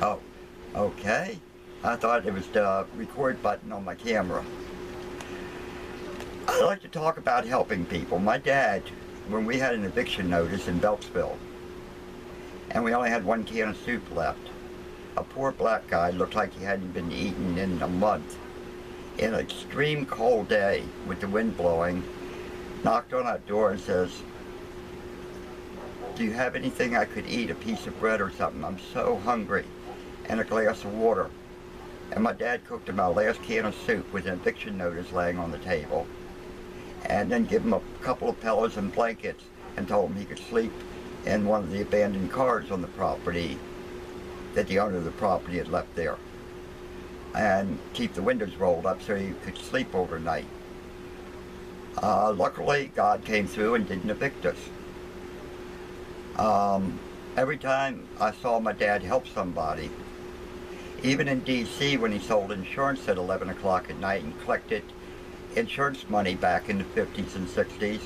Oh, okay. I thought it was the record button on my camera. I like to talk about helping people. My dad, when we had an eviction notice in Beltsville, and we only had one can of soup left, a poor black guy looked like he hadn't been eaten in a month. In an extreme cold day with the wind blowing, knocked on our door and says, "Do you have anything I could eat, a piece of bread or something? I'm so hungry," and a glass of water. And my dad cooked him our last can of soup with an eviction notice laying on the table, and then give him a couple of pillows and blankets and told him he could sleep in one of the abandoned cars on the property that the owner of the property had left there, and keep the windows rolled up so he could sleep overnight. Luckily, God came through and didn't evict us. Every time I saw my dad help somebody, even in D.C. when he sold insurance at 11 o'clock at night and collected insurance money back in the 50s and 60s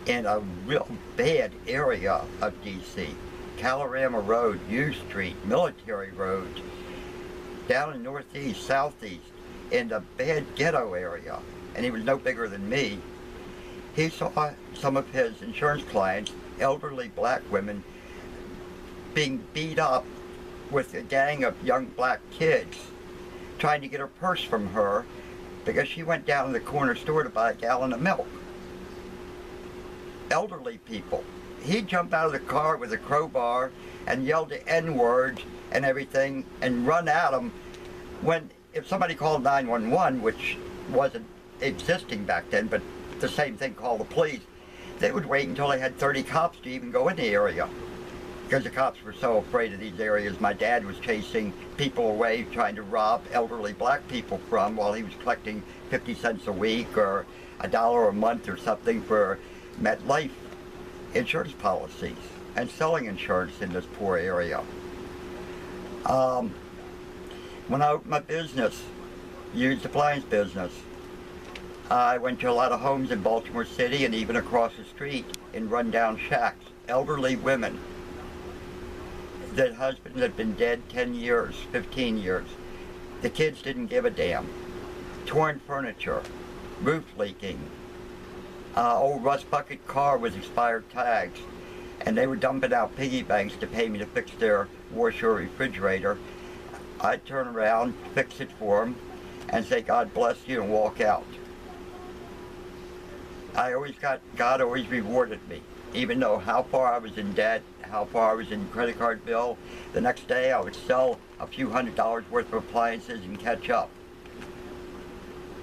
in a real bad area of D.C. Calorama Road, U Street, Military Road, down in Northeast, Southeast, in the bad ghetto area, and he was no bigger than me. He saw some of his insurance clients, elderly black women, being beat up with a gang of young black kids trying to get her purse from her because she went down to the corner store to buy a gallon of milk. Elderly people. He'd jump out of the car with a crowbar and yell the N-word and everything and run at them when, if somebody called 911, which wasn't existing back then, but the same thing, call the police, they would wait until they had 30 cops to even go in the area, because the cops were so afraid of these areas. My dad was chasing people away, trying to rob elderly black people from, while he was collecting 50 cents a week or $1 a month or something for MetLife insurance policies and selling insurance in this poor area. When I opened my business, used appliance business, I went to a lot of homes in Baltimore City and even across the street in rundown shacks. Elderly women that husbands had been dead 10 years, 15 years. The kids didn't give a damn. Torn furniture, roof leaking, old rust bucket car with expired tags, and they were dumping out piggy banks to pay me to fix their washer or refrigerator. I'd turn around, fix it for them, and say, "God bless you," and walk out. God always rewarded me, even though how far I was in debt, how far I was in credit card bill. The next day I would sell a few $100s worth of appliances and catch up.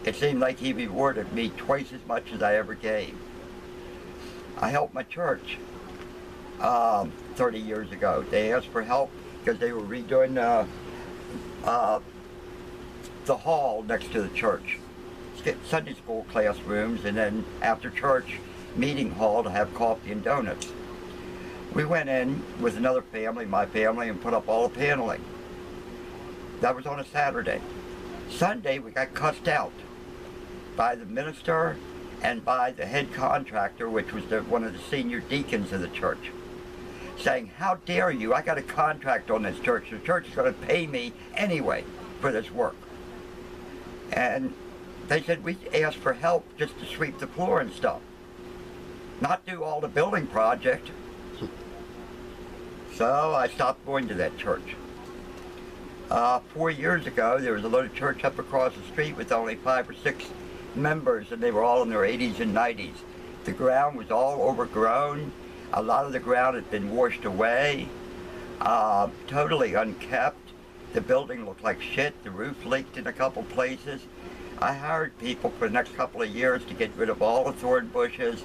It seemed like he rewarded me twice as much as I ever gave. I helped my church 30 years ago. They asked for help because they were redoing the hall next to the church. Sunday school classrooms, and then after church, meeting hall to have coffee and donuts. We went in with another family, my family, and put up all the paneling. That was on a Saturday. Sunday, we got cussed out by the minister and by the head contractor, which was one of the senior deacons of the church, saying, "How dare you? I got a contract on this church. The church is going to pay me anyway for this work." And they said, "We asked for help just to sweep the floor and stuff, not do all the building project." So I stopped going to that church. 4 years ago, there was a little church up across the street with only 5 or 6 members, and they were all in their 80s and 90s. The ground was all overgrown. A lot of the ground had been washed away, totally unkept. The building looked like shit. The roof leaked in a couple places. I hired people for the next couple of years to get rid of all the thorn bushes,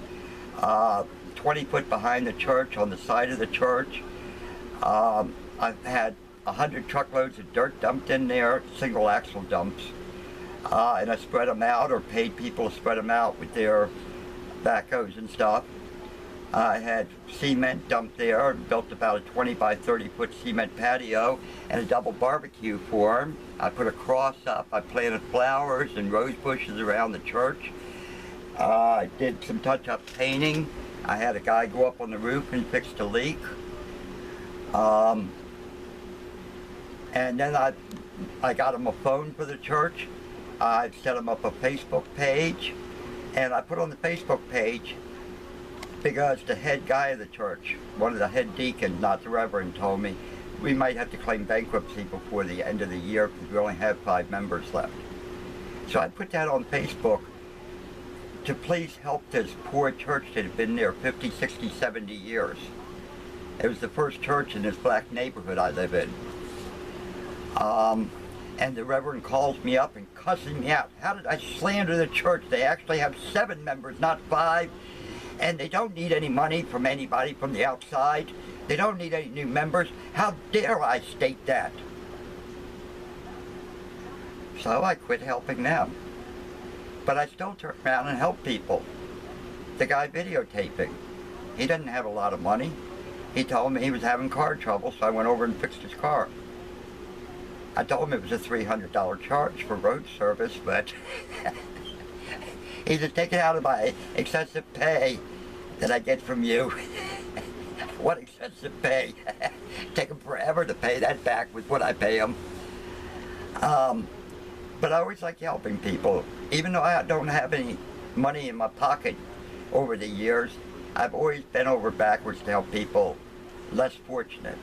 20 foot behind the church, on the side of the church. I've had 100 truckloads of dirt dumped in there, single axle dumps, and I spread them out, or paid people to spread them out with their backhoes and stuff. I had cement dumped there and built about a 20 by 30 foot cement patio and a double barbecue for them. I put a cross up. I planted flowers and rose bushes around the church. I did some touch-up painting. I had a guy go up on the roof and fix the leak. And then I got them a phone for the church. I set them up a Facebook page, and I put on the Facebook page because the head guy of the church, one of the head deacons, not the reverend, told me we might have to claim bankruptcy before the end of the year because we only have 5 members left. So I put that on Facebook to please help this poor church that had been there 50, 60, 70 years. It was the first church in this black neighborhood I live in. And the reverend calls me up and cusses me out. How did I slander the church? They actually have 7 members, not 5. And they don't need any money from anybody from the outside. They don't need any new members. How dare I state that? So I quit helping them. But I still turn around and help people. The guy videotaping, he didn't have a lot of money. He told me he was having car trouble, so I went over and fixed his car. I told him it was a $300 charge for road service, but he just take it out of my excessive pay that I get from you. What excessive pay? Take him forever to pay that back with what I pay him. But I always like helping people. Even though I don't have any money in my pocket over the years, I've always bent over backwards to help people less fortunate.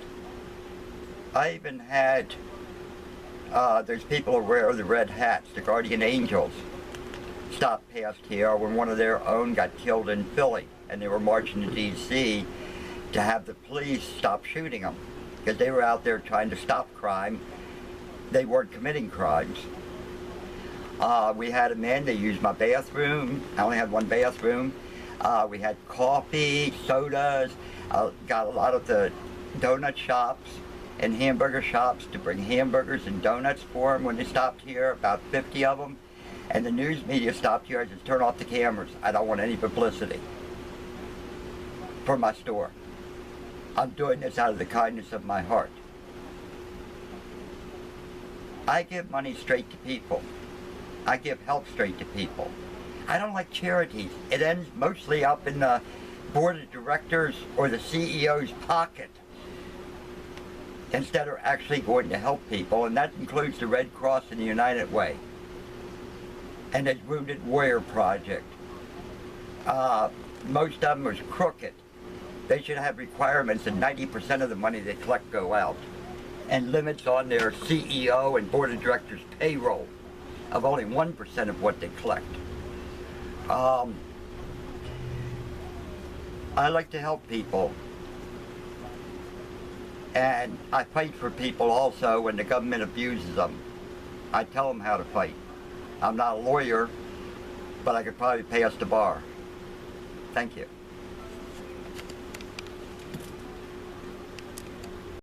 I even had, there's people who wear the red hats, the guardian angels, stopped past here when one of their own got killed in Philly, and they were marching to D.C. to have the police stop shooting them because they were out there trying to stop crime. They weren't committing crimes. We had a man, they used my bathroom. I only had one bathroom. We had coffee, sodas, got a lot of the donut shops and hamburger shops to bring hamburgers and donuts for them when they stopped here, about 50 of them. And the news media stopped here. I just turn off the cameras. I don't want any publicity for my store. I'm doing this out of the kindness of my heart. I give money straight to people. I give help straight to people. I don't like charities. It ends mostly up in the board of directors or the CEO's pocket instead of actually going to help people, and that includes the Red Cross and the United Way and the Wounded Warrior Project. Most of them was crooked. They should have requirements that 90% of the money they collect go out, and limits on their CEO and board of directors payroll of only 1% of what they collect. I like to help people, and I fight for people also when the government abuses them. I tell them how to fight. I'm not a lawyer, but I could probably pay us the bar. Thank you.